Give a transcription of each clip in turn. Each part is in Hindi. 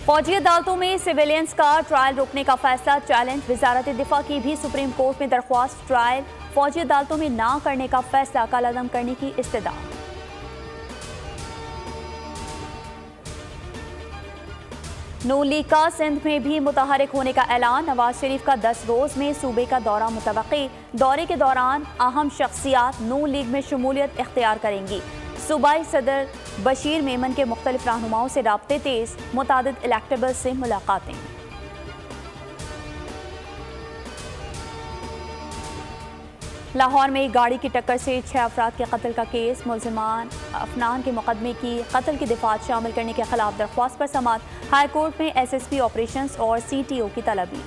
फौजी अदालतों में सिविलियंस का ट्रायल रोकने का फैसला चैलेंज। वजारत दिफा की भी सुप्रीम कोर्ट में दरख्वास्त, ट्रायल फौजी अदालतों में ना करने का फैसला कलअदम करने की इस्तदा। नून लीग का सिंध में भी मुतहरिक होने का ऐलान। नवाज शरीफ का 10 रोज में सूबे का दौरा मुतवक्की। दौरे के दौरान अहम शख्सियात नून लीग में शमूलियत इख्तियार करेंगी। सूबाई सदर बशीर मेमन के मुख्तलिफ रहनुमाओं से राब्ते तेज। मुतादिद इलेक्टेबल से मुलाकातें। लाहौर में एक गाड़ी की टक्कर से 6 अफराद के कत्ल का केस। मुलजिमान अफनान के मुकदमे की कत्ल की दिफात शामिल करने के खिलाफ दरख्वास्त पर समाअत। हाई कोर्ट में SSP ऑपरेशंस और CTO की तलबी।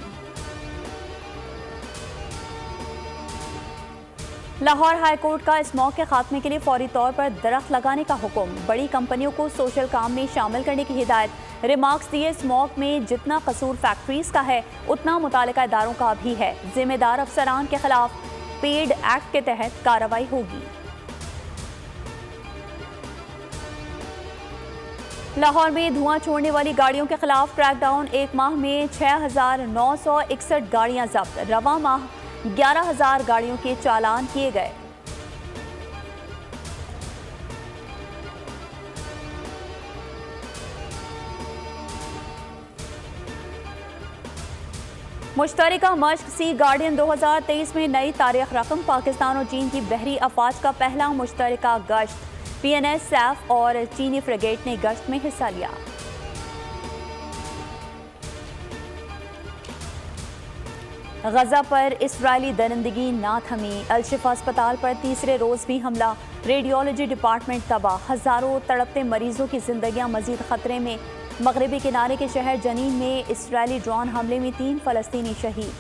लाहौर हाई कोर्ट का स्मॉग के खात्मे के लिए फौरी तौर पर दरख्त लगाने का हुक्म। बड़ी कंपनियों को सोशल काम में शामिल करने की हिदायत। रिमार्क्स दिए, स्मॉग में जितना कसूर फैक्ट्रीज का है उतना मुतालिका इदारों का भी है। जिम्मेदार अफसरान के खिलाफ पेड एक्ट के तहत कार्रवाई होगी। लाहौर में धुआं छोड़ने वाली गाड़ियों के खिलाफ क्रैकडाउन। एक माह में 6,961 गाड़ियां जब्त। रवां माह 11,000 गाड़ियों के चालान किए गए। मुश्तरका मश्क सी गार्डियन 2023 में नई तारीख रकम। पाकिस्तान और चीन की बहरी अफवाज का पहला मुश्तरका गश्त। PNS, सैफ और चीनी फ्रिगेट ने गश्त में हिस्सा लिया। गजा पर इस्राएली दरिंदगी ना थमी। अल-शिफा अस्पताल पर तीसरे रोज भी हमला। रेडियोलॉजी डिपार्टमेंट तबाह। हजारों तड़पते मरीजों की जिंदगियां मजीद खतरे में। मगरबी किनारे के शहर जनीन में इस्राएली ड्रोन हमले में 3 फलस्तीनी शहीद।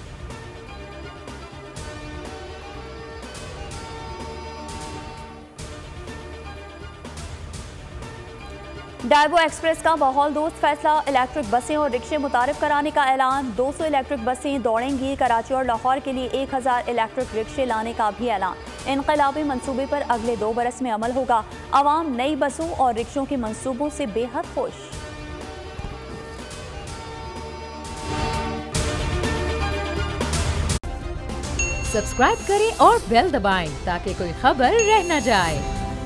डायबो एक्सप्रेस का माहौल दोस्त फैसला। इलेक्ट्रिक बसें और रिक्शे मुतारिफ कराने का ऐलान। 200 इलेक्ट्रिक बसें दौड़ेंगी। कराची और लाहौर के लिए 1000 इलेक्ट्रिक रिक्शे लाने का भी ऐलान। इनकलाबी मंसूबे पर अगले 2 बरस में अमल होगा। आवाम नई बसों और रिक्शों के मंसूबों से बेहद खुश। सब्सक्राइब करें और बेल दबाएं ताकि कोई खबर रह न जाए।